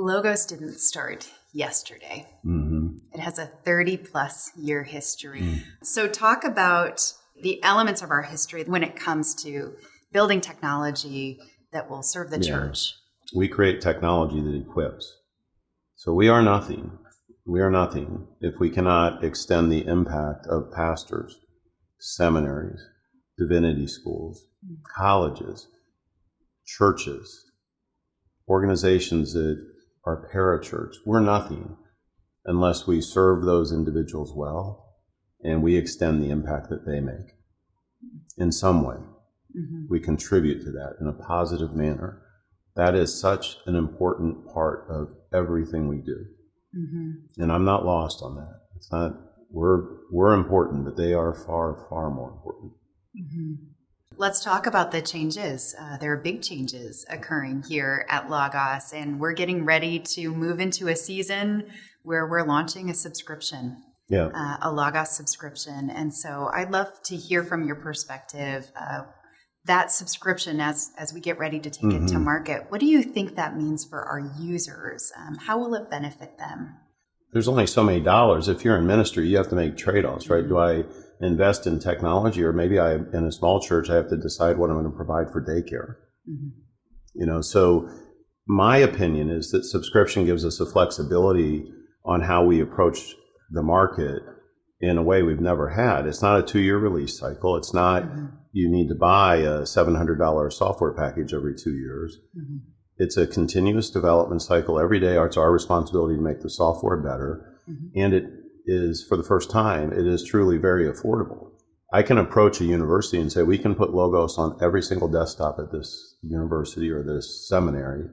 Logos didn't start yesterday. Mm-hmm. It has a 30-plus year history. So talk about the elements of our history when it comes to building technology that will serve the church. We create technology that equips. So we are nothing. We are nothing if we cannot extend the impact of pastors, seminaries, divinity schools, colleges, churches, organizations that are parachurch. We're nothing unless we serve those individuals well and we extend the impact that they make in some way. Mm-hmm. We contribute to that in a positive manner. That is such an important part of everything we do. Mm-hmm. And I'm not lost on that. It's not, we're important, but they are far, far more important. Mm-hmm. Let's talk about the changes. There are big changes occurring here at Logos, and we're getting ready to move into a season where we're launching a subscription, a Logos subscription. And so I'd love to hear from your perspective, that subscription as we get ready to take it to market. What do you think that means for our users? How will it benefit them? There's only so many dollars. If you're in ministry, you have to make trade-offs, right? Do I invest in technology, or maybe in a small church, I have to decide what I'm going to provide for daycare. Mm-hmm. So my opinion is that subscription gives us a flexibility on how we approach the market in a way we've never had. It's not a 2-year release cycle. It's not you need to buy a $700 software package every 2 years. Mm-hmm. It's a continuous development cycle. Every day it's our responsibility to make the software better. Mm-hmm. And it is, for the first time, it is truly very affordable. I can approach a university and say, we can put Logos on every single desktop at this university or this seminary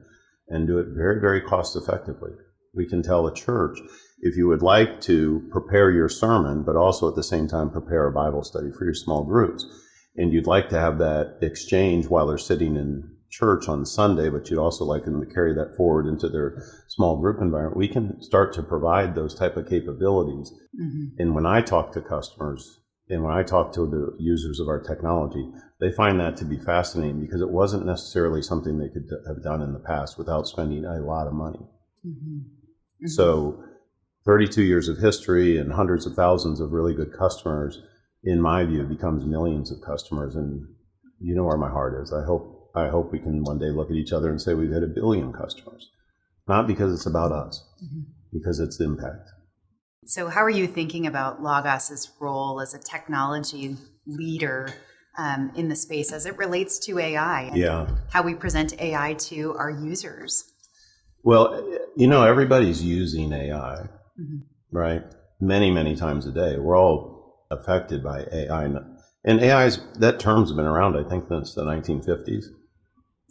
and do it very, very cost effectively. We can tell a church, if you would like to prepare your sermon, but also at the same time prepare a Bible study for your small groups, and you'd like to have that exchange while they're sitting in church on Sunday, but you'd also like them to carry that forward into their small group environment, we can start to provide those type of capabilities. Mm-hmm. And when I talk to customers and when I talk to the users of our technology, they find that to be fascinating because it wasn't necessarily something they could have done in the past without spending a lot of money. Mm-hmm. Mm-hmm. So 32 years of history and hundreds of thousands of really good customers, in my view, becomes millions of customers. And you know where my heart is. I hope we can one day look at each other and say we've hit 1 billion customers. Not because it's about us, because it's the impact. So how are you thinking about Logos' role as a technology leader in the space as it relates to AI and how we present AI to our users? Well, everybody's using AI, right? Many, many times a day. We're all affected by AI. And that term's been around, I think, since the 1950s.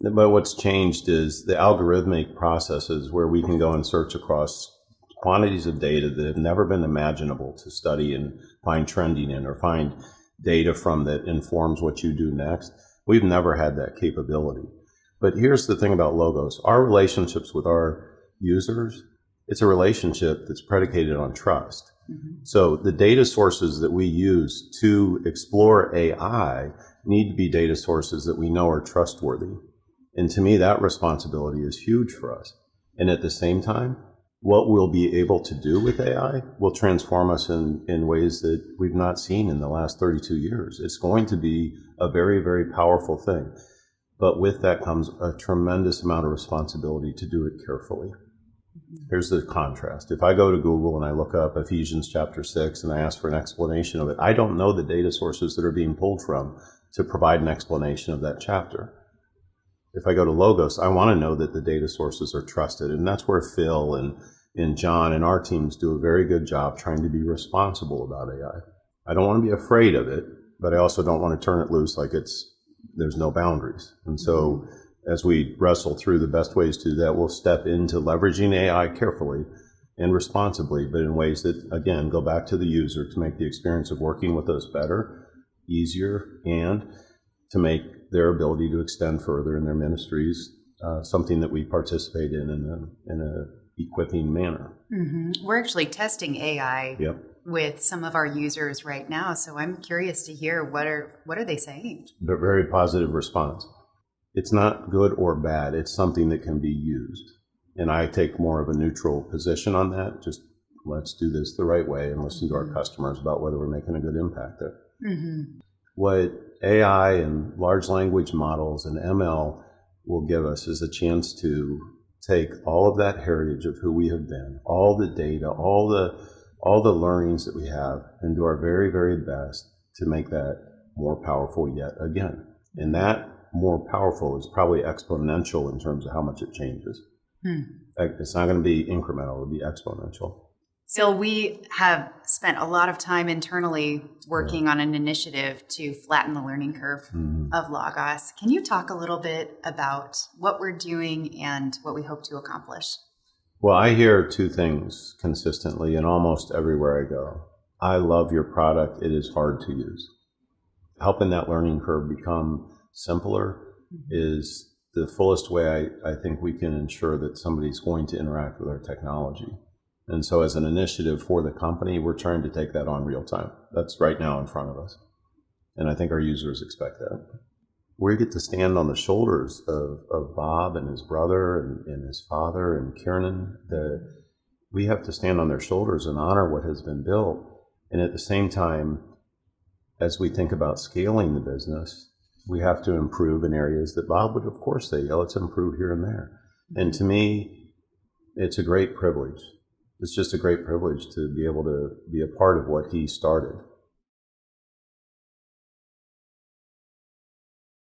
But what's changed is the algorithmic processes where we can go and search across quantities of data that have never been imaginable to study and find trending in, or find data from that informs what you do next. We've never had that capability. But here's the thing about Logos. Our relationships with our users, it's a relationship that's predicated on trust. Mm-hmm. So the data sources that we use to explore AI need to be data sources that we know are trustworthy. And to me, that responsibility is huge for us. And at the same time, what we'll be able to do with AI will transform us in ways that we've not seen in the last 32 years. It's going to be a very, very powerful thing. But with that comes a tremendous amount of responsibility to do it carefully. Here's the contrast. If I go to Google and I look up Ephesians chapter 6 and I ask for an explanation of it, I don't know the data sources that are being pulled from to provide an explanation of that chapter. If I go to Logos, I want to know that the data sources are trusted. And that's where Phil and John and our teams do a very good job trying to be responsible about AI. I don't want to be afraid of it, but I also don't want to turn it loose like there's no boundaries. And so as we wrestle through the best ways to do that, we'll step into leveraging AI carefully and responsibly, but in ways that, again, go back to the user to make the experience of working with us better, easier, and to make their ability to extend further in their ministries something that we participate in a equipping manner. Mm-hmm. We're actually testing AI with some of our users right now, so I'm curious to hear what are they saying? A very positive response. It's not good or bad. It's something that can be used. And I take more of a neutral position on that. Just let's do this the right way and listen to our customers about whether we're making a good impact there. What AI and large language models and ML will give us is a chance to take all of that heritage of who we have been, all the data, all the learnings that we have, and do our very, very best to make that more powerful yet again. And that more powerful is probably exponential in terms of how much it changes. It's not going to be incremental, it'll be exponential. So we have spent a lot of time internally working on an initiative to flatten the learning curve of Logos. Can you talk a little bit about what we're doing and what we hope to accomplish? Well, I hear two things consistently and almost everywhere I go. I love your product. It is hard to use. Helping that learning curve become simpler is the fullest way I think we can ensure that somebody's going to interact with our technology. And so as an initiative for the company, we're trying to take that on real time. That's right now in front of us. And I think our users expect that. We get to stand on the shoulders of Bob and his brother and his father and Kiernan. We have to stand on their shoulders and honor what has been built. And at the same time, as we think about scaling the business, we have to improve in areas that Bob would, of course, say, let's improve here and there. And to me, it's a great privilege. It's just a great privilege to be able to be a part of what he started.